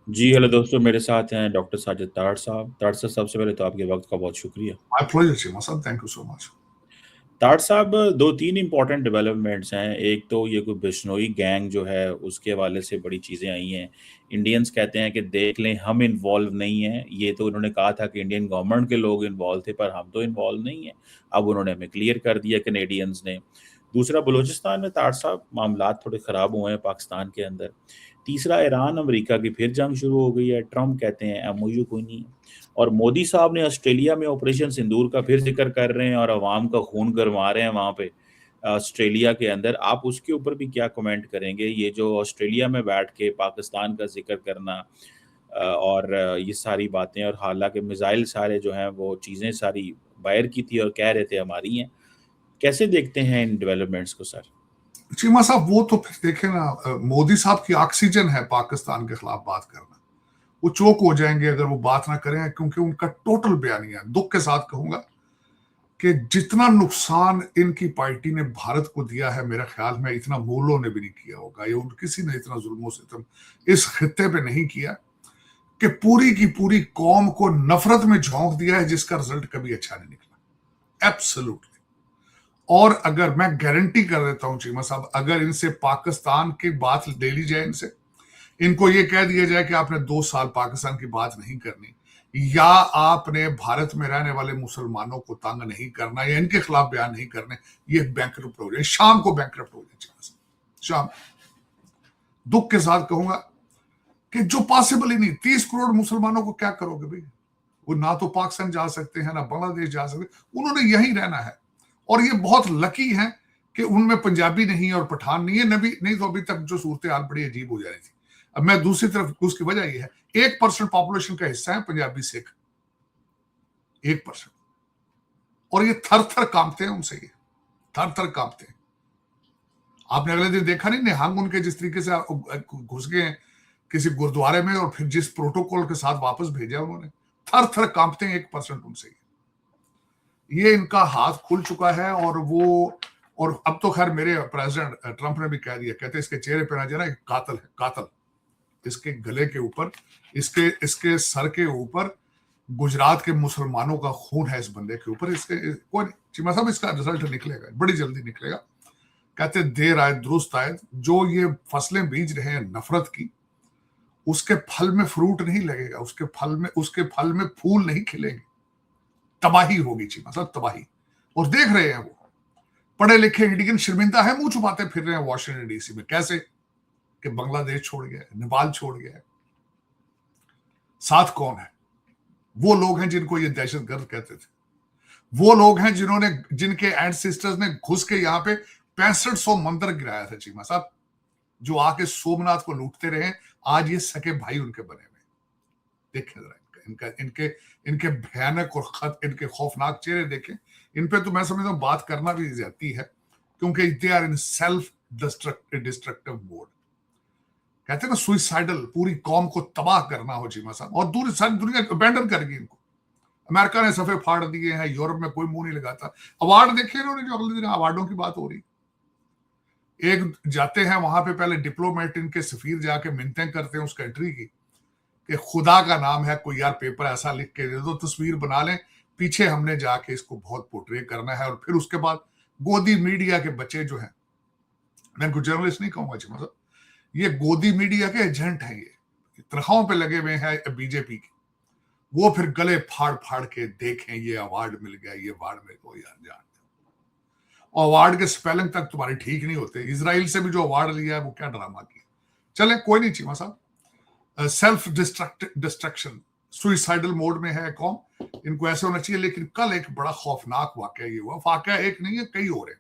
जी, hello दोस्तों, मेरे साथ हैं डॉक्टर साजिद ताड़ साहब। ताड़ साहब, सबसे पहले तो आपके वक़्त का बहुत शुक्रिया। My pleasure, Chima sir. Thank you so much. ताड़ साहब, 2-3 इम्पोर्टेंट डेवलपमेंट्स हैं। एक तो ये कोई बिश्नोई गैंग जो है, उसके हवाले से बड़ी चीज़ें आई हैं। इंडियंस कहते हैं कि देख लें, हम इन्वॉल्व नहीं हैं। ये तो उन्होंने कहा था कि इंडियन गवर्नमेंट के लोग इन्वॉल्व थे, पर हम तो इन्वॉल्व नहीं हैं। अब उन्होंने हमें क्लियर कर दिया कैनेडियंस ने। दूसरा, बलूचिस्तान में ताड़ साहब मामलात थोड़े ख़राब हुए हैं पाकिस्तान के अंदर। तीसरा, ईरान अमेरिका की फिर जंग शुरू हो गई है। ट्रम्प कहते हैं एमओयू कोई नहीं है। और मोदी साहब ने ऑस्ट्रेलिया में ऑपरेशन सिंदूर का फिर ज़िक्र कर रहे हैं और अवाम का खून गरमा रहे हैं वहाँ पे ऑस्ट्रेलिया के अंदर। आप उसके ऊपर भी क्या कमेंट करेंगे? ये जो ऑस्ट्रेलिया में बैठ के पाकिस्तान का ज़िक्र करना और ये सारी बातें, और हालाँकि मिसाइल सारे जो हैं वो चीज़ें सारी बाहर की थी और कह रहे थे हमारी हैं। कैसे देखते हैं इन डेवलपमेंट्स को सर? चीमा साहब, वो तो फिर देखे ना, मोदी साहब की ऑक्सीजन है पाकिस्तान के खिलाफ बात करना। वो चोक हो जाएंगे अगर वो बात ना करें, क्योंकि उनका टोटल बयानिया, दुख के साथ कहूंगा कि जितना नुकसान इनकी पार्टी ने भारत को दिया है, मेरे ख्याल में इतना मूलों ने भी नहीं किया होगा। ये किसी ने इतना जुल्मों सितम इस खित्ते पे नहीं किया कि पूरी की पूरी कौम को नफरत में झोंक दिया है, जिसका रिजल्ट कभी अच्छा नहीं निकला। एब्सोल्युटली। और अगर मैं गारंटी कर देता हूं चीमा साहब, अगर इनसे पाकिस्तान की बात ले ली जाए, इनसे इनको ये कह दिया जाए कि आपने 2 साल पाकिस्तान की बात नहीं करनी, या आपने भारत में रहने वाले मुसलमानों को तंग नहीं करना, या इनके खिलाफ बयान नहीं करने, ये बैंकरप्ट हो जाए, शाम को बैंकरप्ट हो जाए चीमा साहब, शाम। दुख के साथ कहूंगा कि जो पॉसिबल ही नहीं, 30 करोड़ मुसलमानों को क्या करोगे भाई? वो ना तो पाकिस्तान जा सकते हैं, ना बांग्लादेश जा सकते, उन्होंने यहीं रहना है। और ये बहुत लकी है कि उनमें पंजाबी नहीं और पठान नहीं है, नबी नहीं तो अभी तक जो सूरत हाल बड़ी अजीब हो जानी थी। अब मैं दूसरी तरफ, उसकी वजह यह है, 1% पॉपुलेशन का हिस्सा है पंजाबी सिख, 1%। और ये थर थर कांपते हैं उनसे, ये थर थर कांपते हैं। आपने अगले दिन देखा नहीं, निहंग उनके जिस तरीके से घुस गए किसी गुरुद्वारे में, और फिर जिस प्रोटोकॉल के साथ वापस भेजा उन्होंने, थर थर कांपते हैं 1% उनसे। ये इनका हाथ खुल चुका है। और अब तो खैर मेरे प्रेसिडेंट ट्रंप ने भी कह दिया, कहते इसके चेहरे पे ना जाना, कातल है, कातल। इसके गले के ऊपर, इसके इसके सर के ऊपर गुजरात के मुसलमानों का खून है, इस बंदे के ऊपर। इसके कोई चीमा साहब, इसका रिजल्ट निकलेगा, बड़ी जल्दी निकलेगा। कहते देर आए दुरुस्त आए। जो ये फसलें बीज रहे हैं नफरत की, उसके फल में फ्रूट नहीं लगेगा, उसके फल में फूल नहीं खिलेंगे। तबाही होगी चीमा साहब, तबाही। और देख रहे हैं वो पढ़े लिखे इंडियन शर्मिंदा है, मुंह छुपाते फिर रहे हैं वॉशिंगटन डीसी में। कैसे? कि बांग्लादेश छोड़ गया, नेपाल छोड़ गया। साथ कौन है? वो लोग हैं जिनको ये दहशतगर्द कहते थे। वो लोग हैं जिनके एंसेस्टर्स ने घुस के यहाँ पे 6500 मंदिर गिराया था चीमा साहब, जो आके सोमनाथ को लूटते रहे। आज ये सके भाई उनके बने हुए। देखें जरा इनका इनके इनके भयानक और इनके खौफनाक चेहरे देखें। इन पे तो मैं समझता हूँ बात करना भी जाती है, क्योंकि they are in self destructive mode. कहते हैं ना, सुइसाइडल, पूरी कौम को तबाह करना हो चीमा साहब, और दूर सारी दुनिया अबैंडन करेगी इनको। अमेरिका ने सफे फाड़ दिए हैं, यूरोप में कोई मुंह नहीं लगाता। अवार्ड देखे इन्होंने, जो अगले दिन अवार्डों की बात हो रही, एक जाते हैं वहां पे, पहले डिप्लोमेट इनके सफीर जाके मिन्नतें करते हैं उस कंट्री की कि खुदा का नाम है, कोई यार पेपर ऐसा लिख के दे दो, तस्वीर बना लें, पीछे हमने जाके इसको बहुत पोर्ट्रे करना है। और फिर उसके बाद गोदी मीडिया के बच्चे जो हैं, मैं इनको जर्नलिस्ट नहीं कहूंगा जी, मतलब ये गोदी मीडिया के एजेंट हैं, ये तनख्वाहों पे लगे हुए हैं बीजेपी के। वो फिर गले फाड़ फाड़ के देखें, ये अवार्ड मिल गया, ये अवार्ड मिल गया, यार जान। और अवार्ड के स्पेलिंग तक तुम्हारे ठीक नहीं होते। इसराइल से भी जो अवार्ड लिया है, वो क्या ड्रामा किया। चले कोई नहीं चीमा साहब, सेल्फ डिस्ट्रक्शन, सुइसाइडल मोड में है कौम, इनको ऐसे होना चाहिए। लेकिन कल एक बड़ा खौफनाक वाकया ये हुआ, वाकया एक नहीं है, कई हो रहे।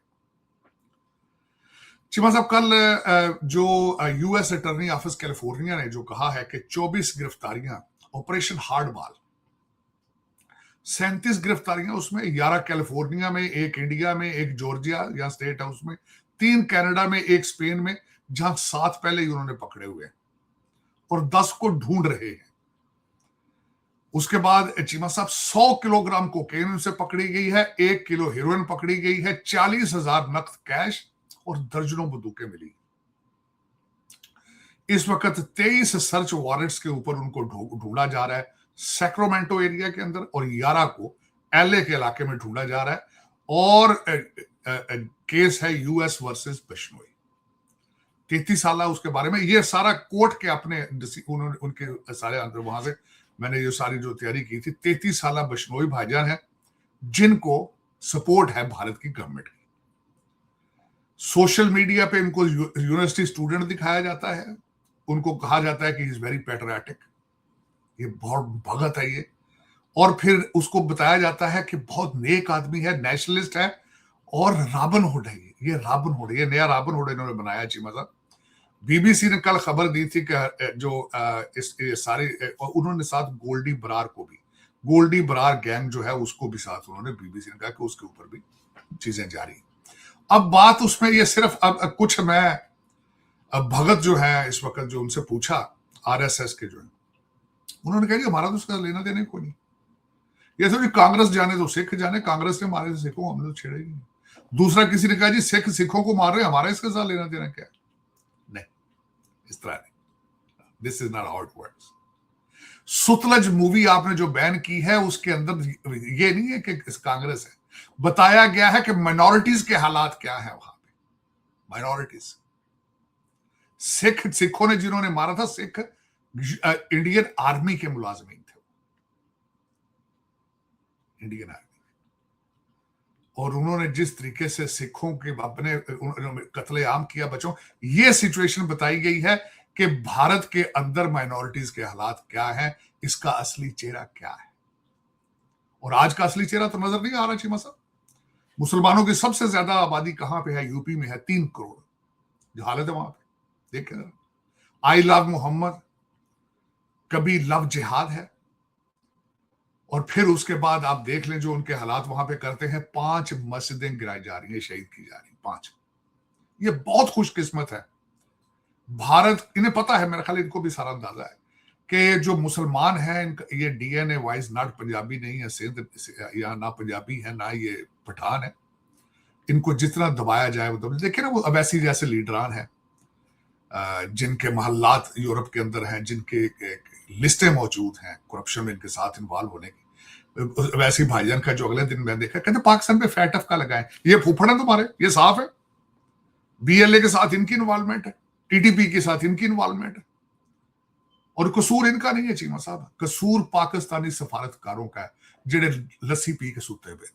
चीमा साहब, कल जो यूएस अटॉर्नी ऑफिस कैलिफोर्निया ने जो कहा है कि 24 गिरफ्तारियां, ऑपरेशन हार्डबॉल, 37 गिरफ्तारियां, उसमें 11 कैलिफोर्निया में, एक इंडिया में, एक जॉर्जिया या स्टेट हाउस में, 3 कनाडा में, एक स्पेन में, जहां 7 पहले ही उन्होंने पकड़े हुए हैं और 10 को ढूंढ रहे हैं। उसके बाद चीमा साहब 100 किलोग्राम कोकेन उनसे पकड़ी गई है, 1 किलो हेरोइन पकड़ी गई है, 40,000 नकद कैश और दर्जनों बंदूकें मिली। इस वक्त 23 सर्च वारंट्स के ऊपर उनको ढूंढा जा रहा है सैक्रामेंटो एरिया के अंदर, और 11 को एलए के इलाके में ढूंढा जा रहा है। और केस है यूएस वर्सेस बिश्नोई, 33 साल उसके बारे में। ये सारा कोर्ट के अपने उन्होंने उनके सारे अंदर, वहां से मैंने ये सारी जो तैयारी की थी। 33 साल बिश्नोई भाईजान है जिनको सपोर्ट है भारत की गवर्नमेंट की। सोशल मीडिया पे इनको यूनिवर्सिटी स्टूडेंट दिखाया जाता है, उनको कहा जाता है कि इज वेरी पैट्रियाटिक, ये बहुत भगत है ये, और फिर उसको बताया जाता है कि बहुत नेक आदमी है, नेशनलिस्ट है, और रॉबिन हुड है ये रॉबिन हुड, ये नया रॉबिन हुड इन्होंने बनाया चीमा साहब। बीबीसी ने कल खबर दी थी कि जो इस सारे, उन्होंने साथ गोल्डी बरार को भी, गोल्डी बरार गैंग जो है उसको भी साथ उन्होंने, बीबीसी ने कहा कि उसके ऊपर भी चीजें जारी। अब बात उसमें ये सिर्फ अब कुछ मैं अब भगत जो है इस वक्त जो उनसे पूछा आरएसएस के जो है, उन्होंने कहा हमारा तो उसका लेना देने को नहीं, ये तो कांग्रेस जाने तो सिख जाने, कांग्रेस ने मारे सिखों हमने तो छेड़े ही नहीं। दूसरा किसी ने कहा जी सिख सिखों को मार रहे, हमारा इसके साथ लेना देना क्या? नहीं, इस तरह नहीं, this is not how it works. Sutlej movie आपने जो बैन की है उसके अंदर ये नहीं है कि कांग्रेस है, बताया गया है कि माइनॉरिटीज के हालात क्या है वहां पे। माइनॉरिटीज, सिखों ने जिन्होंने मारा था, सिख इंडियन आर्मी के मुलाजमीन थे, इंडियन आर्मी, और उन्होंने जिस तरीके से सिखों के अपने कत्लेआम किया बच्चों, ये सिचुएशन बताई गई है कि भारत के अंदर माइनॉरिटीज के हालात क्या है, इसका असली चेहरा क्या है। और आज का असली चेहरा तो नजर नहीं आ रहा चीमा साहब। मुसलमानों की सबसे ज्यादा आबादी कहां पे है? यूपी में है, 3 करोड़, जो हालत है वहां पे देखें। आई लव मोहम्मद, कभी लव जिहाद है, और फिर उसके बाद आप देख लें जो उनके हालात वहां पे करते हैं। 5 मस्जिदें गिराई जा रही है, शहीद की जा रही 5। ये बहुत खुशकिस्मत है भारत, इन्हें पता है, मेरा ख्याल इनको भी सारा अंदाजा है कि जो मुसलमान हैं ये डीएनए वाइज नॉट पंजाबी नहीं है, सिंध या ना पंजाबी है ना ये पठान है, इनको जितना दबाया जाए वो देखिए ना, वो अवैसी जैसे लीडरान हैं जिनके महल्लात यूरोप के अंदर हैं, जिनके लिस्टें मौजूद हैं करप्शन में इनके साथ इन्वॉल्व होने की। वैसे भाईजान का जो अगले दिन मैं देखा, कहते पाकिस्तान पे फैट का लगाए, ये फूफड़ है तुम्हारे, ये साफ है, बीएलए के साथ इनकी इन्वॉल्वमेंट है, टीटीपी के साथ इनकी इन्वॉल्वमेंट है, और कसूर इनका नहीं है चीमा साहब, कसूर पाकिस्तानी सफारतकारों का है, जेडे लस्सी पी के सुते हुए।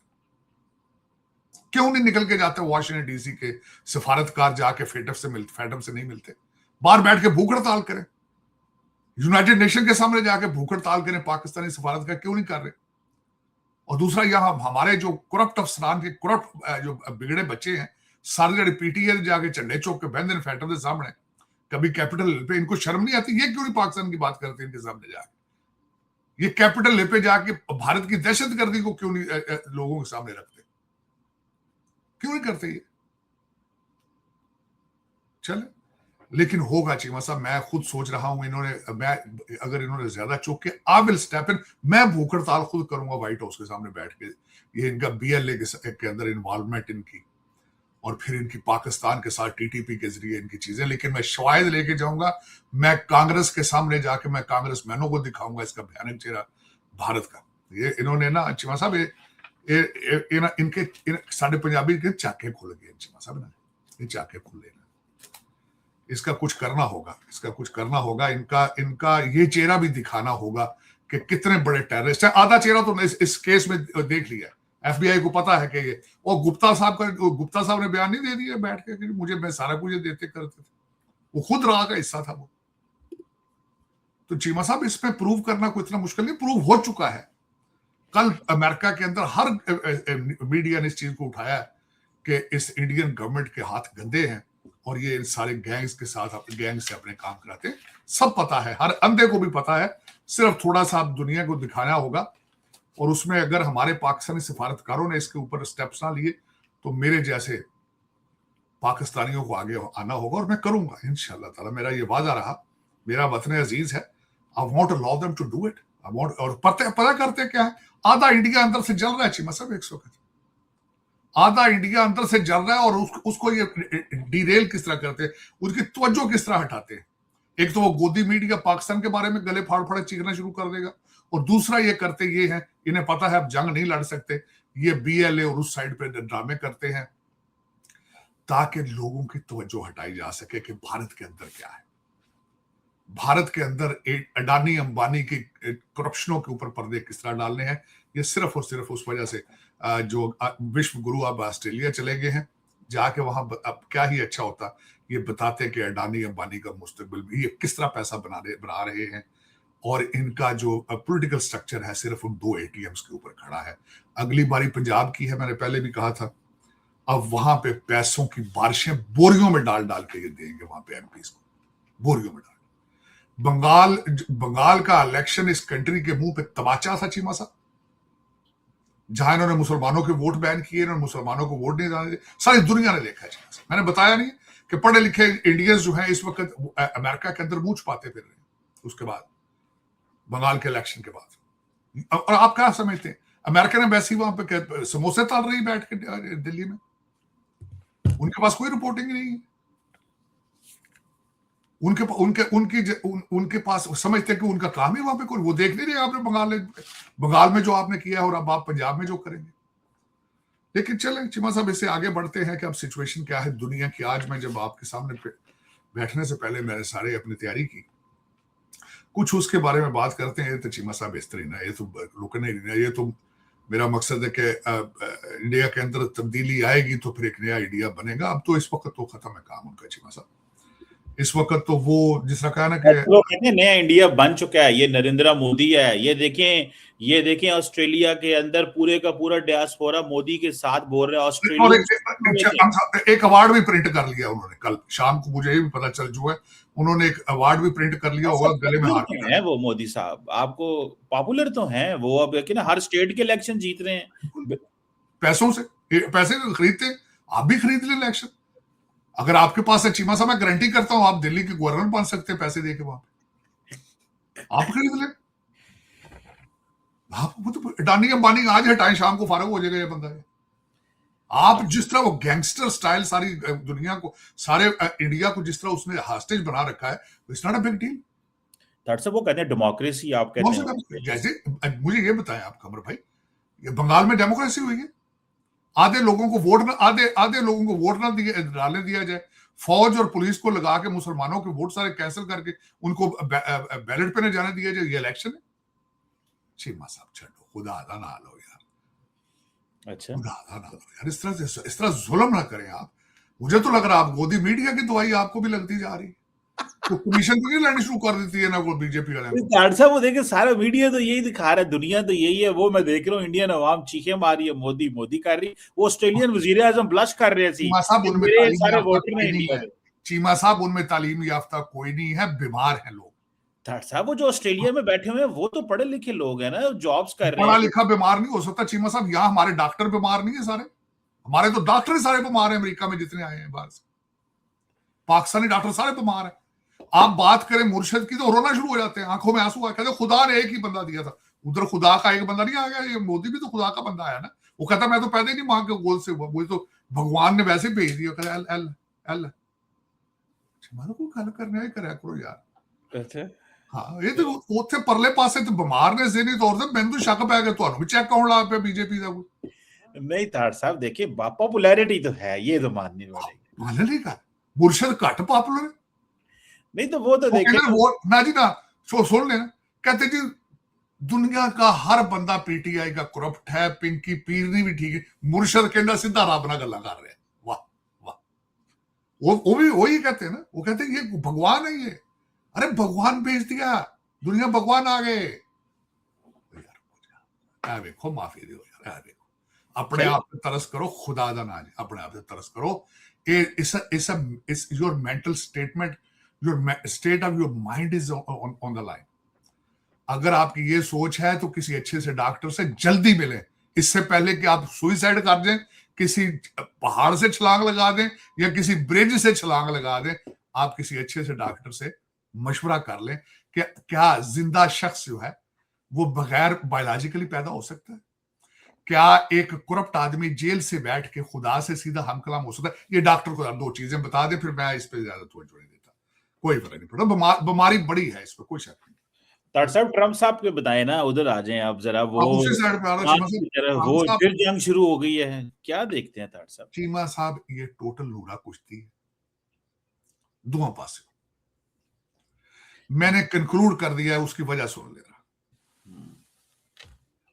क्यों नहीं निकल के जाते वाशिंगटन डीसी के सफारतकार, जाके फैटम से नहीं मिलते, बाहर बैठ के भूख हड़ताल करें, यूनाइटेड नेशन के सामने जाके भूख हड़ताल करें, पाकिस्तानी सफारतकार क्यों नहीं कर रहे? और दूसरा, यहाँ हमारे जो करप्ट अफसरान के करप्ट जो बिगड़े बच्चे हैं, सारे जड़े पीटीए जाके झंडे चौक के बहन फैटम के सामने, कभी कैपिटल हिल पे, इनको शर्म नहीं आती? ये क्यों नहीं पाकिस्तान की बात करते इनके सामने जाके? ये कैपिटल हिल पे जाके भारत की दहशतगर्दी को क्यों नहीं लोगों के सामने रखते? क्यों नहीं करते ये? चले, लेकिन होगा चीमा साहब, मैं खुद सोच रहा हूं, अगर इन्होंने ज्यादा चौक के, आई विल स्टेप इन, मैं भूख हड़ताल खुद करूंगा व्हाइट हाउस के सामने बैठ के। ये इनका बीएलए के अंदर इन्वॉल्वमेंट इनकी, और फिर इनकी पाकिस्तान के साथ टीटीपी के जरिए इनकी चीजें, लेकिन मैं शवायद लेके जाऊंगा, मैं कांग्रेस के सामने जाके मैं कांग्रेस मैनों को दिखाऊंगा इसका भयानक चेहरा भारत का। ये इन्होंने ना चीमा साहब, इनके साढ़े पंजाबी के चाके खुल गए चीमा साहब ना, ये चाके खुले, इसका कुछ करना होगा, इसका कुछ करना होगा, इनका ये चेहरा भी दिखाना होगा कि कितने बड़े टेररिस्ट हैं। आधा चेहरा तो इस केस में देख लिया, एफबीआई को पता है कि ये, और गुप्ता साहब ने बयान नहीं दे दिया बैठ के कि मुझे, मैं सारा कुछ देते करते थे, वो खुद राह का हिस्सा था वो। तो चीमा साहब, इसमें प्रूव करना कोई इतना मुश्किल नहीं, प्रूव हो चुका है। कल अमेरिका के अंदर हर मीडिया ने इस चीज को उठाया कि इस इंडियन गवर्नमेंट के हाथ गंदे हैं, और ये इन सारे गैंग्स के साथ गैंग से अपने काम कराते हैं। सब पता है, हर अंधे को भी पता है, सिर्फ थोड़ा सा दुनिया को दिखाना होगा। और उसमें अगर हमारे पाकिस्तानी सफारतकारों ने इसके ऊपर स्टेप्स ना लिए, तो मेरे जैसे पाकिस्तानियों को आगे आना होगा, और मैं करूंगा इंशाअल्लाह ताला। मेरा ये वादा रहा, मेरा वतन अजीज है, I want to allow them to do it. I want, और पता करते क्या है, आधा इंडिया अंदर से जल रहा है चीमा साहब, 100 आधा इंडिया अंदर से जल रहा है, और उसको ये डिरेल किस तरह करते हैं, उसकी तवज्जो किस तरह हटाते हैं। एक तो वो गोदी मीडिया पाकिस्तान के बारे में गले फाड़ फाड़ चीखना शुरू कर देगा, और दूसरा ये करते ये हैं, इन्हें पता है अब जंग नहीं लड़ सकते, ये BLA और उस साइड पे ड्रामे करते हैं ताकि लोगों की तवज्जो हटाई जा सके कि भारत के अंदर क्या है। भारत के अंदर अडानी अंबानी की करप्शनों के ऊपर पर्दे किस तरह डालने हैं, ये सिर्फ और सिर्फ उस वजह से जो विश्व गुरु अब ऑस्ट्रेलिया चले गए हैं, जाके वहां अब क्या ही अच्छा होता, ये बताते कि अडानी अंबानी का मुस्तकबिल भी ये किस तरह पैसा बना रहे हैं, और इनका जो पॉलिटिकल स्ट्रक्चर है सिर्फ उन 2 ATMs के ऊपर खड़ा है। अगली बारी पंजाब की है, मैंने पहले भी कहा था, अब वहां पे पैसों की बारिशें बोरियों में डाल डाल के ये देंगे वहां पे MPs को, बोरियों में डाल। बंगाल का इलेक्शन इस कंट्री के मुंह पे तमाचा था चीमा साहब, जहां इन्होंने मुसलमानों के वोट बैन किए, इन्होंने मुसलमानों को वोट नहीं जाने दिए, सारी दुनिया ने देखा है। मैंने बताया नहीं कि पढ़े लिखे इंडियंस जो हैं इस वक्त अमेरिका के अंदर मुंह छुपाते फिर रहे हैं उसके बाद, बंगाल के इलेक्शन के बाद। और आप क्या समझते हैं, अमेरिकन एम्बेसी वहां पे समोसे तल रही बैठ के दिल्ली में, उनके पास कोई रिपोर्टिंग नहीं है। उनके पास समझते हैं कि उनका काम ही वहां पे कोई, वो देख नहीं रहे आपने बंगाल में जो आपने किया है और अब आप पंजाब में जो करेंगे। लेकिन चलें चिमा साहब, इससे आगे बढ़ते हैं कि अब सिचुएशन क्या है दुनिया की। आज मैं जब आपके सामने बैठने से पहले मैंने सारे अपनी तैयारी की, कुछ उसके बारे में बात करते हैं। तो चिमा साहब इस तरह ना, ये तो रुकने नहीं है, ये तो मेरा मकसद है कि इंडिया के अंदर तब्दीली आएगी तो फिर एक नया इंडिया बनेगा। अब तो इस वक्त तो खत्म है काम उनका चिमा साहब, इस वक्त तो वो जिस तरह कहा ना कि लोग कहते हैं नया इंडिया बन चुका है, ये नरेंद्र मोदी है। ये देखें ऑस्ट्रेलिया के अंदर पूरे का पूरा डियास्पोरा मोदी के साथ बोल रहे हैं। ऑस्ट्रेलिया एक अवार्ड भी प्रिंट कर लिया उन्होंने, कल शाम को मुझे ये भी पता चल चुका है, उन्होंने एक अवार्ड भी प्रिंट कर लिया होगा, गले में हाथ है वो मोदी साहब, आपको पॉपुलर तो हैं वो, अब लेकिन हर स्टेट के इलेक्शन जीत रहे हैं पैसों से, पैसे खरीदते, आप भी खरीद ले इलेक्शन। अगर आपके पास है चीमा साहब, मैं गारंटी करता हूं आप दिल्ली के गवर्नर बन सकते हैं पैसे देके, वहां पे आप खरीद ले। आप तो अडानी अंबानी आज हटाएं, शाम को फारूक हो जाएगा ये बंदा है। आप जिस तरह वो गैंगस्टर स्टाइल सारी दुनिया को, सारे इंडिया को जिस तरह उसने हॉस्टेज बना रखा है, it's not a big deal. That's वो कहते हैं डेमोक्रेसी, आप कहते हैं। जैसे मुझे ये बताएं आप कमर भाई, ये बंगाल में डेमोक्रेसी हुई है, आधे लोगों को वोट ना आधे लोगों को वोट ना डालने दिया जाए, फौज और पुलिस को लगा के मुसलमानों के वोट सारे कैंसिल करके उनको बैलेट पे न जाने दिया जाए, ये इलेक्शन है। चीमा साहब छोड़ो, खुदा अदा ना लो यार, अच्छा खुदा अदा ना लो यार, इस तरह जुल्म ना करें आप। मुझे तो लग रहा है आप गोदी मीडिया की दवाई आपको भी लगती जा रही, तो कमीशन तो नहीं लेनी शुरू कर देती है ना वो बीजेपी वाले। साहब वो देखिए सारा मीडिया तो यही दिखा रहा है, दुनिया तो यही है। वो मैं देख रहा हूँ इंडियन अवाम चीखें मारी है, मोदी मोदी कर रही, वो ऑस्ट्रेलियन वजीर आजम ब्लश कर रहे थे, चीमा साहब उनमें मेरे तालीम सारे याफ्ता वोटर कोई हैं नहीं इंडिया है, में। चीमा साहब उनमें तालीम याफ्ता कोई नहीं है, बीमार है लोग। साहब वो जो ऑस्ट्रेलिया में बैठे हुए हैं वो तो पढ़े लिखे लोग हैं ना, जॉब्स कर रहे पढ़ा हैं। लिखा बीमार नहीं हो सकता चीमा साहब, यहाँ हमारे डॉक्टर बीमार नहीं है सारे, हमारे तो डॉक्टर सारे बीमार हैं, अमेरिका में जितने आए हैं बाहर से, पाकिस्तानी डॉक्टर सारे बीमार हैं। आप बात करें मुर्शिद की तो रोना शुरू हो जाते हैं, आंखों में आंसू आ, कहते खुदा ने एक ही बंदा दिया था, उधर खुदा का एक बंदा नहीं आ गया, ये मोदी भी तो खुदा का बंदा आया ना। वो कहता मैं तो पैदा ही नहीं मां के गोद से हुआ, मुझे तो भगवान ने वैसे भेज दिया, कहता एल एल एल को गल करने करा करो यार। अच्छा हाँ, ये तो ਉੱਥੇ परले पासे तो बीमार ने ज़हनी तौर ਤੇ, ਮੈਨੂੰ तो शक पै गया ਤੁਹਾਨੂੰ भी चेक आउण ਲੱਗ ਪਿਆ बीजेपी ਦਾ कोई। नहीं तार साहब देखिए पॉपुलैरिटी तो है, ये तो माननी पड़ेगी। मान नहीं का मुर्शिद घट पॉपुलर है, नहीं तो वो तो वो देखिए कहते वो ना जी ना, सुन लेना, कहते जी दुनिया का हर बंदा पीटीआई का करप्ट है, पिंकी पीरनी भी ठीक है, मुर्शिद कहना सीधा रब नाल गल्लां कर रहे हैं। वाह वाह, वो भी वही कहते हैं ना, वो कहते हैं ये भगवान है ये, अरे भगवान भेज दिया, दुनिया भगवान आ गए यार। देखो माफी दो यार, देखो अपने आप पे तरस करो, खुदा दा ना अपने आप पे तरस करो। Your mental statement, your state of your mind is on the line. अगर आपकी ये सोच है तो किसी अच्छे से डॉक्टर से जल्दी मिलें, इससे पहले कि आप सुइसाइड कर दें, किसी पहाड़ से छलांग लगा दें या किसी ब्रिज से छलांग लगा दें, आप किसी अच्छे से डॉक्टर से मशवरा कर लें कि क्या जिंदा शख्स जो है वो बगैर बायोलॉजिकली पैदा हो सकता है, क्या एक करप्ट आदमी जेल से बैठ के खुदा से सीधा हम कलाम हो सकता है। ये डॉक्टर को दो चीजें बता दे, फिर मैं इस पे ज्यादा तवज्जो नहीं देता। कोई फर्क नहीं पड़ता, बीमारी बड़ी है, इस पर कोई शक नहीं। तार साहब ट्रम्प साहब के बताए ना, उधर आ जाएं आप जरा, वो आप उसी साइड पे आ रहे चीमा की साहब। तरफ ट्रम्प वो साहब, फिर जंग शुरू हो गई है, क्या देखते हैं तार साहब? चीमा साहब, ये टोटल नूरा कुश्ती है, दोनों पासे। मैंने कंक्लूड कर दिया है, उसकी वजह सुन लेना।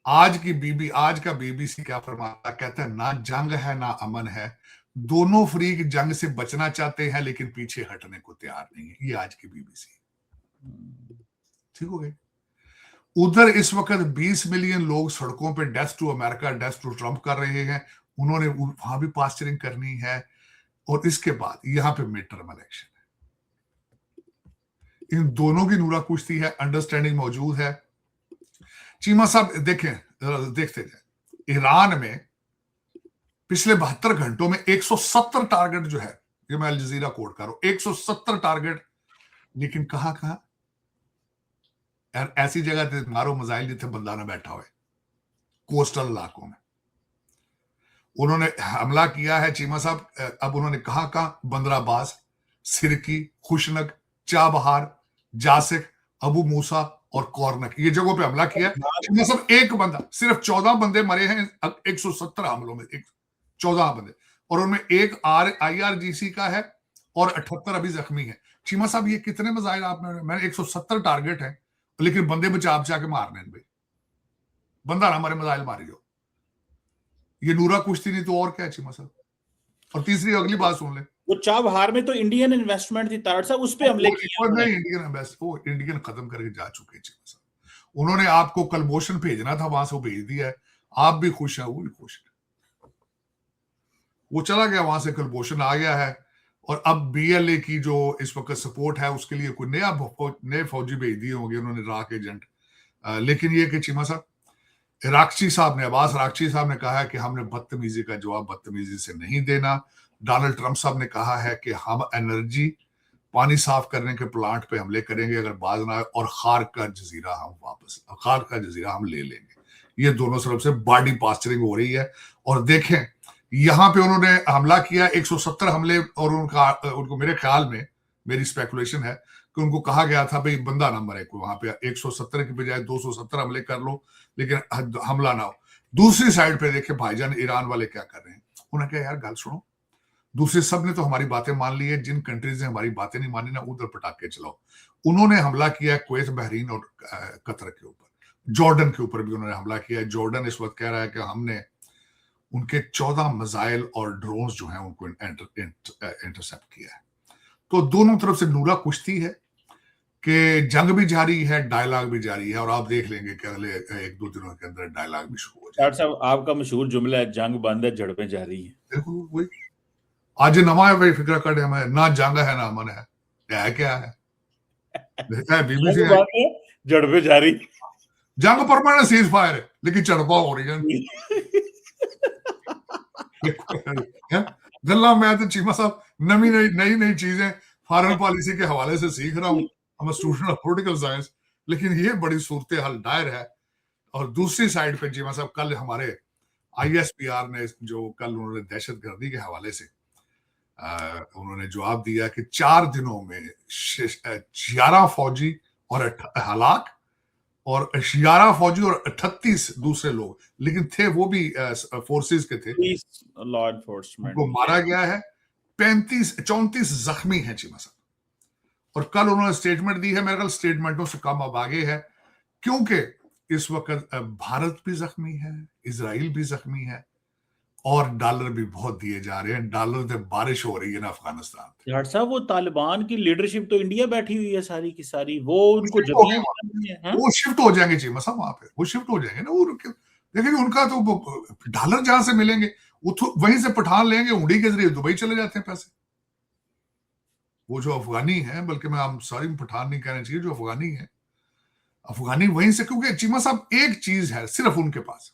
आज का बीबीसी क्या फरमाता, कहता है ना जंग है ना अमन है, दोनों फ्रीक जंग से बचना चाहते हैं लेकिन पीछे हटने को तैयार नहीं है। ये आज की बीबीसी। ठीक हो गई। उधर इस वक्त 20 मिलियन लोग सड़कों पे death to America, death to Trump कर रहे हैं, उन्होंने वहां भी पास्चरिंग करनी है। और इसके बाद यहां पे मिड टर्म इलेक्शन है, इन दोनों की नूरा कुश्ती है, अंडरस्टैंडिंग मौजूद है। चीमा साहब देखते जाए, ईरान में पिछले 72 घंटों में 170 टारगेट जो है, ये मैं अल जजीरा कोट कर रहा हूं, 170 टारगेट, लेकिन कहां कहां? ऐसी जगह थे मारो मिसाइल जिथे बंदा ना बैठा हुए, कोस्टल इलाकों में उन्होंने हमला किया है चीमा साहब। अब उन्होंने कहां, बंदराबास, सिरकी, खुशनक, चाबहार, जासिक, अबू मूसा और कॉर्नक, ये जगहों पे हमला किया। चीमा साहब एक बंदा, सिर्फ 14 बंदे मरे हैं 170 हमलों में, 14 बंदे, और उनमें एक IRGC का है और 78 अभी जख्मी है। चीमा साहब ये कितने मिसाइल आपने, मैंने 170 टारगेट है, लेकिन बंदे बचा बचा के मारने भाई, बंदा ना हमारे मिसाइल मारी हो। ये नूरा कुश्ती नहीं तो और क्या है चीमा साहब। और तीसरी अगली बात सुन ले, वो चाबहार में तो इंडियन इन्वेस्टमेंट थी तार साहब, उस पे हमले किए नहीं, इंडियन एम्बेसडर वो इंडियन खत्म करके जा चुके हैं चीमा साहब। उन्होंने आपको कलमोशन भेजना था, वहां से वो भेज दिया है, आप भी खुश हैं, वो भी खुश है, वो चला गया वहां से, कलमोशन आ गया है। और अब BLA की जो इस वक्त सपोर्ट है, उसके लिए कोई नए फौजी भेज दिए होंगे उन्होंने, राक एजेंट। लेकिन ये कि चीमा साहब, अब्बास राक्ची साहब ने कहा है कि हमने बदतमीजी का जवाब बदतमीजी से नहीं देना। डोनाल्ड ट्रंप साहब ने कहा है कि हम एनर्जी, पानी साफ करने के प्लांट पे हमले करेंगे अगर बाज ना आए, और खार का जजीरा हम ले लेंगे। ये दोनों तरफ से बॉडी पास्चरिंग हो रही है। और देखें, यहां पे उन्होंने हमला किया 170 हमले, और उनको मेरे ख्याल में, मेरी स्पेकुलेशन है कि उनको कहा गया था भाई बंदा ना मरे, को वहां पे 170 की बजाय 270 हमले कर लो, लेकिन हमला ना हो। दूसरी साइड पे देखे भाईजान ईरान वाले क्या कर रहे हैं, उन्होंने कहा यार गल सुनो, दूसरे सब ने तो हमारी बातें मान ली है, जिन कंट्रीज ने हमारी बातें नहीं मानी ना, उधर पटाखे चलाओ। उन्होंने हमला किया कुवैत, बहरीन और कतर के ऊपर, जॉर्डन के ऊपर भी उन्होंने हमला किया। जॉर्डन इस वक्त कह रहा है कि हमने उनके 14 मिसाइल और ड्रोन जो हैं उनको इंटरसेप्ट किया है। तो दोनों तरफ से नूरा कुश्ती है कि जंग भी जारी है, डायलॉग भी जारी है, और आप देख लेंगे कि अगले 1-2 दिनों के अंदर डायलॉग भी शुरू हो जाएगा। डॉक्टर साहब आपका मशहूर जुमला है, जंग बंद है झड़पें जारी है। देखो वही आज नवा है भाई, फिक्र कटे हमें, ना जंग है ना अमन है क्या है? बीबीसी झड़पें जारी, जंग परमानेंट सीज फायर है, लेकिन चढ़पा हो रही है। गल्ला मैं तो चीमा साहब नई चीजें फॉरेन पॉलिसी के हवाले से सीख रहा हूँ, हम स्टूडेंट ऑफ पॉलिटिकल साइंस, लेकिन ये बड़ी सूरत हाल दायर है। और दूसरी साइड पे चीमा साहब, कल हमारे ISPR ने जो कल उन्होंने दहशतगर्दी के हवाले से उन्होंने जवाब दिया कि 4 दिनों में 11 फौजी और हलाक, और 11 फौजी और 38 दूसरे लोग, लेकिन थे वो भी फोर्सेस के थे, लॉ एनफोर्समेंट को मारा गया है। 34 जख्मी हैं चीमा साहब। और कल उन्होंने स्टेटमेंट दी है, मेरे ख्याल स्टेटमेंटों से कम अब आगे है, क्योंकि इस वक्त भारत भी जख्मी है, इजराइल भी जख्मी है, और डॉलर भी बहुत दिए जा रहे हैं। डॉलर से बारिश हो रही है ना अफगानिस्तान। डॉक्टर साहब वो तालिबान की लीडरशिप तो इंडिया बैठी हुई है सारी की सारी, वो उनको वो शिफ्ट हो जाएंगे चीमा साहब, वहां पे वो शिफ्ट हो जाएंगे ना। वो देखिए उनका तो डॉलर जहां से मिलेंगे वहीं से पठान लेंगे, हुंडी के जरिए दुबई चले जाते हैं पैसे। वो जो अफगानी है, बल्कि मैं सॉरी पठान नहीं कहना चाहिए, जो अफगानी है, अफगानी वहीं से, क्योंकि चीमा साहब एक चीज है सिर्फ उनके पास,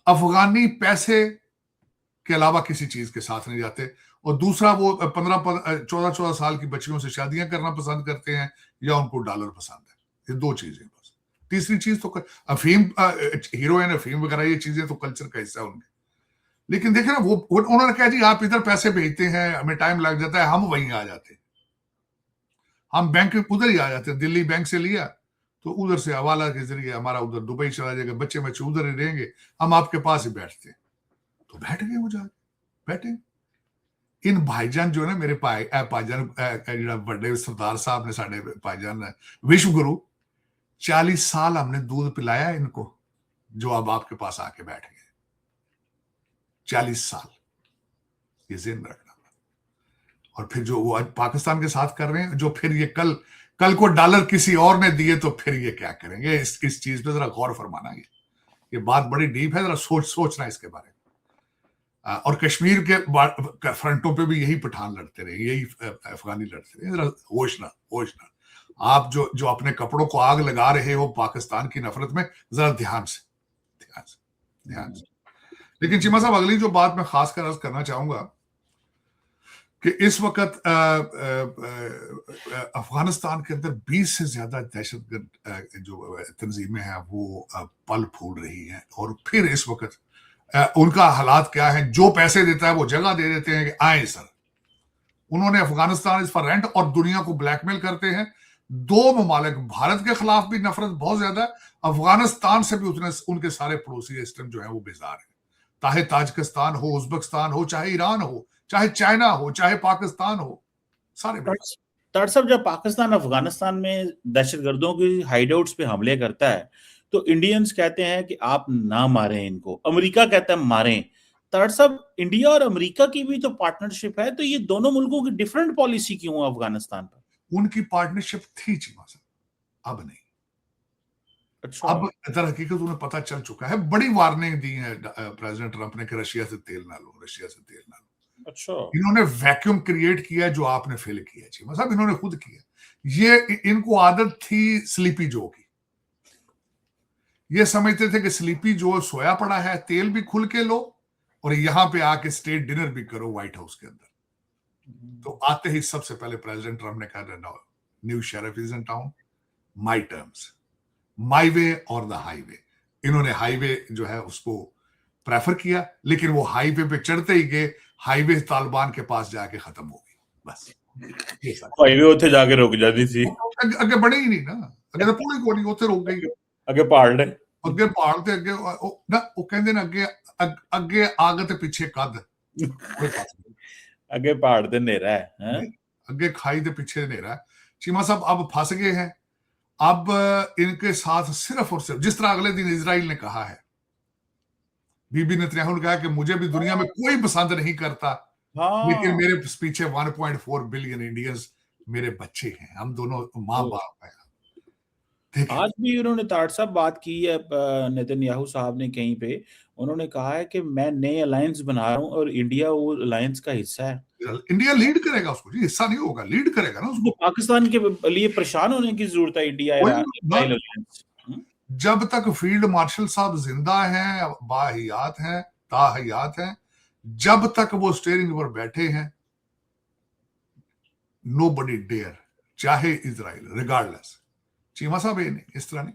अफगानी पैसे के अलावा किसी चीज के साथ नहीं जाते। और दूसरा, वो 14 साल की बच्चियों से शादियां करना पसंद करते हैं, या उनको डॉलर पसंद है। ये 2 चीजें बस। तीसरी चीज तो अफीम, हीरोइन, अफीम वगैरह, ये चीजें तो कल्चर का हिस्सा है उनके। लेकिन देखे ना, वो उन्होंने कहा जी आप इधर पैसे भेजते हैं, हमें टाइम लग जाता है, हम वहीं आ जाते हैं। हम बैंक उधर ही आ जाते हैं, दिल्ली बैंक से लिया तो उधर से हवाला के जरिए हमारा उधर दुबई चला जाएगा, बच्चे बच्चे उधर ही रहेंगे, हम आपके पास ही बैठते हैं। तो बैठ गए वो जाके बैठे। इन भाईजान जो है ना मेरे भाईजान ਜਿਹੜਾ ਵੱਡੇ सरदार साहब ने साढ़े भाईजान विश्व गुरु, 40 साल हमने दूध पिलाया इनको, जो अब आपके पास आके बैठ गए। 40 साल ये जिन रखना। और फिर जो वो आज पाकिस्तान के साथ कर रहे हैं, जो फिर ये कल को डॉलर किसी और ने दिए तो फिर ये क्या करेंगे, इस चीज पे जरा गौर फरमाना। ये बात बड़ी डीप है, जरा सोचना इसके बारे में। और कश्मीर के फ्रंटों पे भी यही पठान लड़ते रहे, यही अफगानी लड़ते रहे। जरा होशना आप जो अपने कपड़ों को आग लगा रहे हो पाकिस्तान की नफरत में, जरा ध्यान से। लेकिन चीमा साहब, अगली जो बात मैं खासकर अर्ज करना चाहूंगा कि इस वक्त अफगानिस्तान के अंदर 20 से ज्यादा दहशतगर्द जो तंजीमें हैं वो पल फूल रही हैं। और फिर इस वक्त उनका हालात क्या है, जो पैसे देता है वो जगह दे देते हैं कि आए सर। उन्होंने अफगानिस्तान इस पर रेंट और दुनिया को ब्लैकमेल करते हैं। दो ममालिक, भारत के खिलाफ भी नफरत बहुत ज्यादा है, अफगानिस्तान से भी उनके सारे पड़ोसी इस टाइम जो है वो बेजार है। चाहे ताजिकिस्तान हो, उज्बेकिस्तान हो, चाहे ईरान हो, चाहे चाइना हो, चाहे पाकिस्तान हो, सारे। डॉक्टर साहब, जब पाकिस्तान अफगानिस्तान में दहशतगर्दों की हाइडआउट्स पे हमले करता है तो इंडियंस कहते हैं कि आप ना मारें इनको, अमेरिका कहता है मारें। डॉक्टर साहब, इंडिया और अमेरिका की भी तो पार्टनरशिप है, तो ये दोनों मुल्कों की डिफरेंट पॉलिसी क्यों है अफगानिस्तान पर? उनकी पार्टनरशिप थी चीमा साहब, अब नहीं। अच्छा। अब दर हकीकत उन्हें पता चल चुका है, बड़ी वार्निंग दी है प्रेसिडेंट ट्रंप ने कि रशिया से तेल ना लो। अच्छा। इन्होंने वैक्यूम क्रिएट किया जो आपने फिल किया चीमा साहब, इन्होंने खुद किया। ये इनको आदत थी स्लीपी जो की। ये समझते थे कि स्लीपी जो सोया पड़ा है, तेल भी खुल के लो और यहां पे आके स्टेट डिनर भी करो व्हाइट हाउस के अंदर। तो आते ही सबसे पहले प्रेसिडेंट ट्रंप ने कहा, new sheriff is in town, my terms, my way और द हाईवे। इन्होंने हाईवे जो है उसको प्रेफर किया, लेकिन वो हाईवे पे चढ़ते ही गए, हाईवे तालिबान के पास जाके खत्म हो गई। बस हाईवे उथे जाके रुक जाती थी, अगे बढ़े ही नहीं ना, अगे तो पूरी कोनी उथे रुक गई। अगे पहाड़ ने अगे पहाड़ ते अगे ना वो कहंदे ने अगे आग ते पीछे कद, अगे पहाड़ ते नेरा है, अगे खाई ते पीछे नेरा है। चीमा साहब अब फंस गए हैं। अब इनके साथ सिर्फ और सिर्फ, जिस तरह अगले दिन इजराइल ने कहा है, बीबी नेतन्याहू ने कहा कि मुझे भी दुनिया में कोई पसंद नहीं करता, लेकिन मेरे पीछे 1.4 बिलियन इंडियंस मेरे बच्चे हैं, हम दोनों माँ बाप हैं। आज भी उन्होंने ताड़ साहब बात की है, नेतन्याहू साहब ने कहीं पे उन्होंने कहा है कि मैं नए अलायंस बना रहा हूं और इंडिया वो अलायंस का हिस्सा है। इंडिया लीड करेगा उसको, जी हिस्सा नहीं होगा, लीड करेगा ना उसको। पाकिस्तान के लिए परेशान होने की जरूरत है इंडिया अलायंस। जब तक फील्ड मार्शल साहब जिंदा हैं, बाहयात हैं, ताहयात हैं, जब तक वो स्टीयरिंग पर बैठे हैं, नोबडी डेयर, चाहे इजराइल, रिगार्डलेस। चीमा साहब ये नहीं, इस तरह नहीं।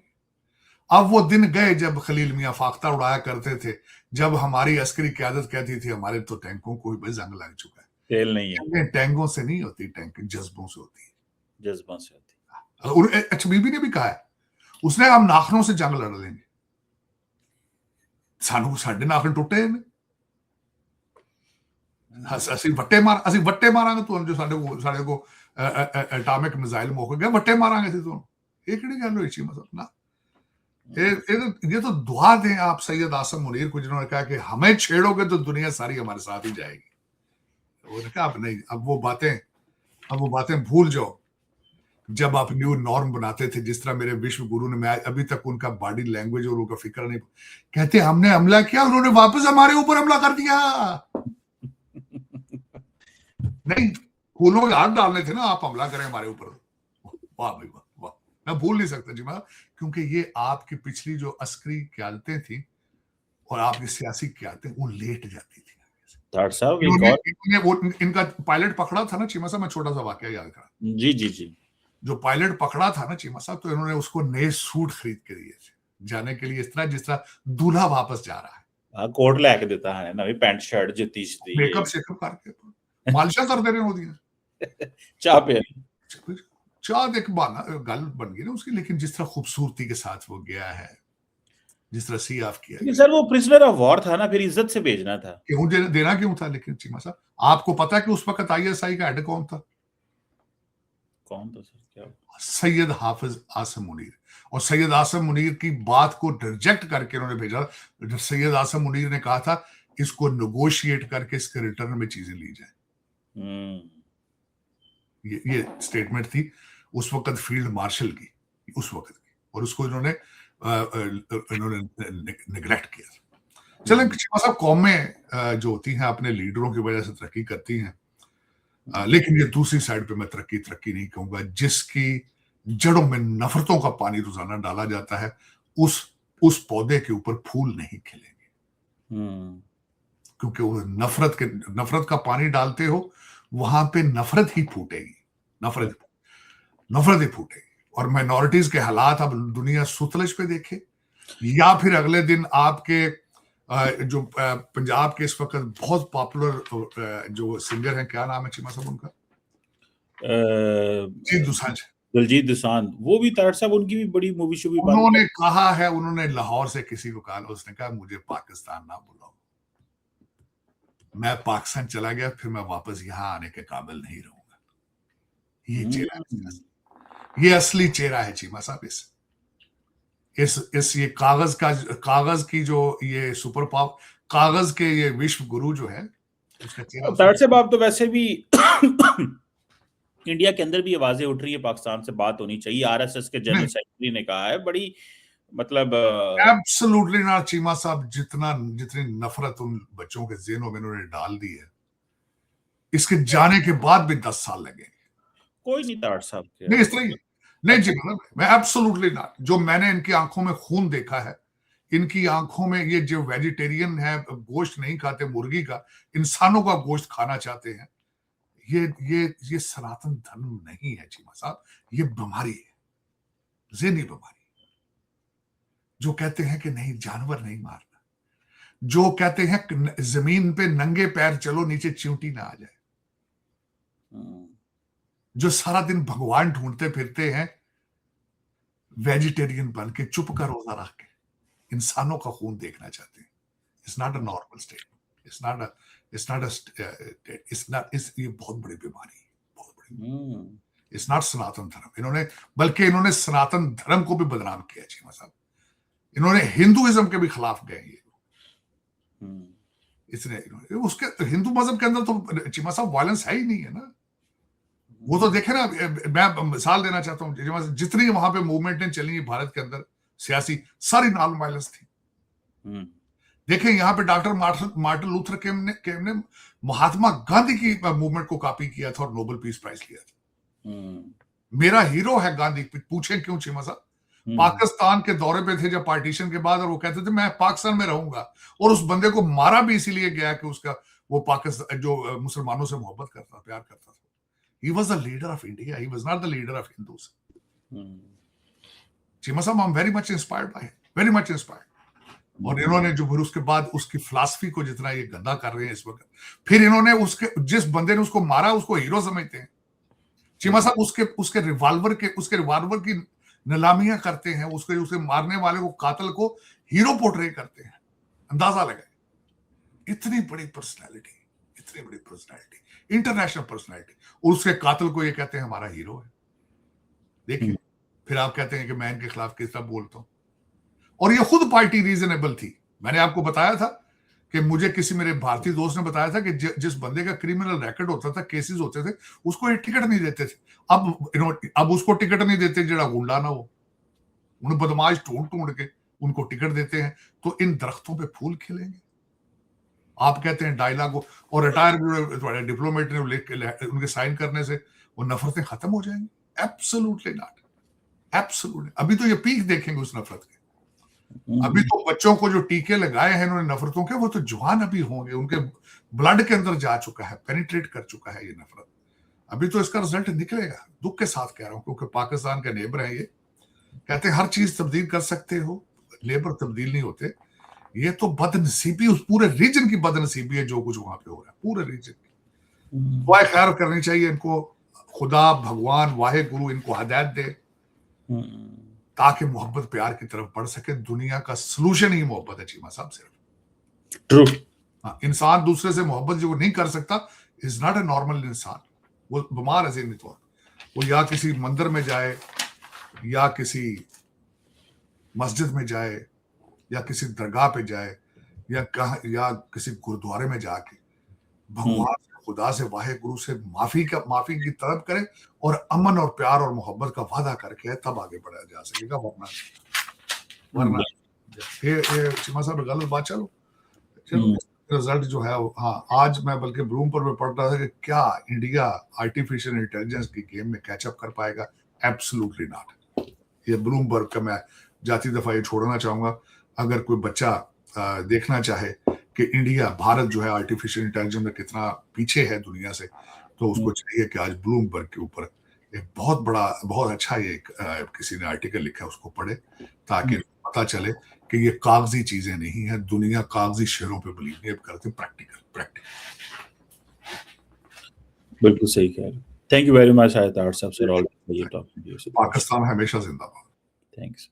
अब वो दिन गए जब खलील मियां फाख्ता उड़ाया करते थे, जब हमारी अस्करी क्यादत कहती थी हमारे तो टैंकों को भी जंग लग चुका है। तेल नहीं है, टैंकों से नहीं होती, टैंक जज्बों से होती है, जज्बों से होती है। अच्छा, बीबी ने भी कहा है, उसने हम नाखनों से जंग लड़ लेंगे, सानू साडे नाखन टुटे ने, ਅਸੀਂ ਵੱਟੇ ਮਾਰਾਂਗੇ ਤੁਹਾਨੂੰ, ਜੋ ਸਾਡੇ ਕੋ एटॉमिक मिसाइल मुक गया, वट्टे मारांगे सी ਤੁਹਾਨੂੰ। ਇਹ ਕਿਹੜੀ ਗੱਲ होई चीमा साहब ना। ये तो दुआ दें आप सैयद आसम मुनीर को, जिन्होंने कहा कि हमें छेड़ोगे तो दुनिया सारी हमारे साथ ही जाएगी। उन्होंने कहा अब नहीं, अब वो बातें भूल जाओ। जब आप न्यू नॉर्म बनाते थे, जिस तरह मेरे विश्व गुरु ने, मैं अभी तक उनका बॉडी लैंग्वेज और उनका फिक्र नहीं, कहते हमने हमला किया, उन्होंने वापस हमारे ऊपर हमला कर दिया। नहीं, फूलों के हाथ डालने थे ना, आप हमला करें हमारे ऊपर। वाह भाई वाह, वाह, मैं भूल नहीं सकता जी मैं, क्योंकि ये आपकी पिछली जो अस्करी क्यादतें थी और आपकी सियासी क्यादतें, वो लेट जाती थी। इनका पायलट पकड़ा था ना चीमा साहब, मैं छोटा सा वाकया याद करा। जी जी जी। जो पायलट पकड़ा था ना चीमा साहब, तो इन्होंने उसको नए सूट खरीद के दिए थे जाने के लिए, इस तरह जिस तरह दूल्हा वापस जा रहा है। कोट लेके देता है, नवी पैंट शर्ट जुत्ती, मेकअप शेकअप करके मालिशा कर दे रहे हो, चाह पे चाँद एक बहाना गल बन गई ना उसकी, लेकिन जिस तरह खूबसूरती के साथ वो गया है, जिस तरह सी ऑफ किया लेकिन गया, सर वो प्रिजनर ऑफ वॉर था ना, फिर इज्जत से भेजना था। क्यों देना क्यों था? लेकिन चीमा साहब, आपको पता है कि उस वक्त आईएसआई का हेड कौन था? कौन था सर, क्या? सैयद हाफिज आसिम मुनीर। और सैयद आसिम मुनीर की बात को रिजेक्ट करके उन्होंने भेजा। सैयद आसिम मुनीर ने कहा था इसको नेगोशिएट करके इसके रिटर्न में चीजें ली जाए। ये स्टेटमेंट थी उस वक्त फील्ड मार्शल की, उस वक्त की, और उसको इन्होंने निगलेक्ट किया। चलें चीमा साहब, कौमें जो होती हैं अपने लीडरों की वजह से तरक्की करती हैं, लेकिन ये दूसरी साइड पे मैं तरक्की नहीं कहूंगा। जिसकी जड़ों में नफरतों का पानी रोजाना डाला जाता है, उस पौधे के ऊपर फूल नहीं खिलेंगे, क्योंकि वो नफरत का पानी डालते हो, वहां पे नफरत ही फूटेगी, नफरत ही फूटेगी। और माइनॉरिटीज के हालात अब दुनिया सुतलज पे देखे, या फिर अगले दिन आपके जो पंजाब के इस वक्त बहुत पॉपुलर जो सिंगर हैं, क्या नाम है चीमा साहब उनका? दिलजीत दोसांझ। वो भी तारड़ साहब, उनकी भी बड़ी मूवी शूवी उन्होंने कहा है, उन्होंने लाहौर से किसी को कहा, उसने कहा मुझे पाकिस्तान ना बुलाओ, मैं पाकिस्तान चला गया फिर मैं वापस यहां आने के काबिल नहीं रहूंगा। ये चेहरा, ये असली चेहरा है चीमा साहब। इस ये कागज की जो ये सुपर पावर, कागज के ये विश्व गुरु जो है, उसका चेहरा। तारड़ साहब, आप तो वैसे भी इंडिया के अंदर भी आवाजें उठ रही है, पाकिस्तान से बात होनी चाहिए। आरएसएस के जनरल सेक्रेटरी ने कहा है, बड़ी मतलब एब्सोल्युटली ना चीमा साहब, जितनी नफरत उन बच्चों के ज़हनों में उन्होंने डाल दी है, इसके जाने के बाद भी 10 साल लगेंगे। कोई नहीं तारड़ साहब, नहीं इस तरह नहीं जी, मैं एब्सोल्युटली ना, जो मैंने इनकी आंखों में खून देखा है, इनकी आंखों में, ये जो वेजिटेरियन है, गोश्त नहीं खाते मुर्गी का, इंसानों का गोश्त खाना चाहते हैं, ये सनातन धर्म नहीं है चीमा साहब, ये बीमारी है, ज़हनी बीमारी। जो कहते हैं कि नहीं जानवर नहीं मारना, जो कहते हैं जमीन पे नंगे पैर चलो नीचे चींटी ना आ जाए, जो सारा दिन भगवान ढूंढते फिरते हैं वेजिटेरियन बन के, चुप का रोजा रख के, इंसानों का खून देखना चाहते हैं। It's not a normal state, ये बहुत बड़ी बीमारी है, बहुत बड़ी। इट्स नॉट सनातन धर्म। इन्होंने सनातन धर्म को भी बदनाम किया चीमा साहब। इन्होंने हिंदुइज्म के भी खिलाफ गए ये। इसने उसके हिंदू मजहब के अंदर तो चीमा साहब वायलेंस है ही नहीं है ना। वो तो देखे ना, मैं मिसाल देना चाहता हूँ, जितनी वहां पे मूवमेंटें चली भारत के अंदर सियासी, सारी नॉन वायलेंस थी। देखें यहाँ पे डॉक्टर मार्टिन लूथर किंग ने महात्मा गांधी की मूवमेंट को कॉपी किया था और नोबेल पीस प्राइज लिया था। मेरा हीरो है गांधी। पूछें क्यों चीमा साहब? पाकिस्तान के दौरे पे थे जब पार्टीशन के बाद, और वो कहते थे मैं पाकिस्तान में रहूंगा, और उस बंदे को मारा भी इसीलिए गया कि उसका वो पाकिस्तान जो मुसलमानों से मोहब्बत करता, प्यार करता था। He was the leader of India. He was not the leader of Hindus. Cheema साहब, I'm very much inspired by him. Very much inspired. और इन्होंने जो फिर उसके बाद उसकी फिलॉसफी को जितना ये गंदा कर रहे हैं इस वक्त, फिर इन्होंने जिस बंदे ने उसको मारा उसको हीरो समझते हैं चीमा साहब। उसके रिवॉल्वर की नीलामियां करते हैं, उसके मारने वाले को, कातिल को हीरो पोर्ट्रे करते हैं। अंदाजा लगाए, इतनी बड़ी पर्सनैलिटी, इंटरनेशनल पर्सनैलिटी, और उसके कातिल को ये कहते हैं हमारा हीरो है। देखिए, फिर आप कहते हैं कि मैं इनके खिलाफ किस तरह बोलता हूं। और ये खुद पार्टी रीजनेबल थी। मैंने आपको बताया था कि मुझे किसी मेरे भारतीय दोस्त ने बताया था कि जिस बंदे का क्रिमिनल रिकॉर्ड होता था, केसेस होते थे, उसको ये टिकट नहीं देते थे। अब उसको टिकट नहीं देते जरा गुंडा ना हो, उन्हें बदमाश ढूंढ के उनको टिकट देते हैं। तो इन दरख्तों पे फूल खिलेंगे। आप कहते हैं डायलॉग, और रिटायर डिप्लोमेट ने उनके साइन करने से वो नफरतें खत्म हो जाएंगी? Absolutely not, absolutely. अभी तो ये पीक देखेंगे उस नफरत के। अभी तो बच्चों को जो टीके लगाए हैं इन्होंने नफरतों के, वो तो जवान अभी होंगे, उनके ब्लड के अंदर जा चुका है, पेनिट्रेट कर चुका है ये नफरत। अभी तो इसका रिजल्ट निकलेगा, दुख के साथ कह रहा हूं, क्योंकि पाकिस्तान के नेबर है ये। कहते हैं हर चीज तब्दील कर सकते हो, लेबर तब्दील नहीं होते। ये तो बदनसीबी, उस पूरे रीजन की बदनसीबी है जो कुछ वहां पे हो रहा है, पूरे रीजन की। दुआ खैर करनी चाहिए इनको, खुदा, भगवान, वाहे गुरु इनको हिदायत दे ताकि मोहब्बत प्यार की तरफ बढ़ सके। दुनिया का सलूशन ही मोहब्बत है चीमा साहब, सिर्फ ट्रू। हाँ, इंसान दूसरे से मोहब्बत जो नहीं कर सकता इज नॉट ए नॉर्मल इंसान, वो बीमार है ज़हनी तौर पर। वो या किसी मंदिर में जाए, या किसी मस्जिद में जाए, या किसी दरगाह पे जाए, या किसी गुरुद्वारे में जाके भगवान से, खुदा से, वाहे गुरु से माफी की तलब करे और अमन और प्यार और मोहब्बत का वादा करके तब आगे बढ़ाया जा सकेगा। वरना ये चीमा साहब गलत बात। चलो रिजल्ट जो है, हाँ, आज मैं बल्कि ब्लूमबर्ग में पढ़ रहा था कि क्या इंडिया आर्टिफिशियल इंटेलिजेंस की गेम में कैचअप कर पाएगा? Absolutely not. ये ब्लूमबर्ग का मैं जाती दफा ये छोड़ना चाहूंगा। अगर कोई बच्चा देखना चाहे कि इंडिया, भारत जो है आर्टिफिशियल इंटेलिजेंस में कितना पीछे है दुनिया से, तो उसको चाहिए कि आज ब्लूमबर्ग के ऊपर एक बहुत अच्छा ये किसी ने आर्टिकल लिखा है, उसको पढ़े, ताकि पता चले कि ये कागजी चीजें नहीं है। दुनिया कागजी शेरों पे बिलीव नहीं करती, प्रैक्टिकल। बिल्कुल सही कह रहे हैं। थैंक यू वेरी मच आयतार साहब sir, all for your talking. Pakistan हमेशा जिंदाबाद। थैंक्स।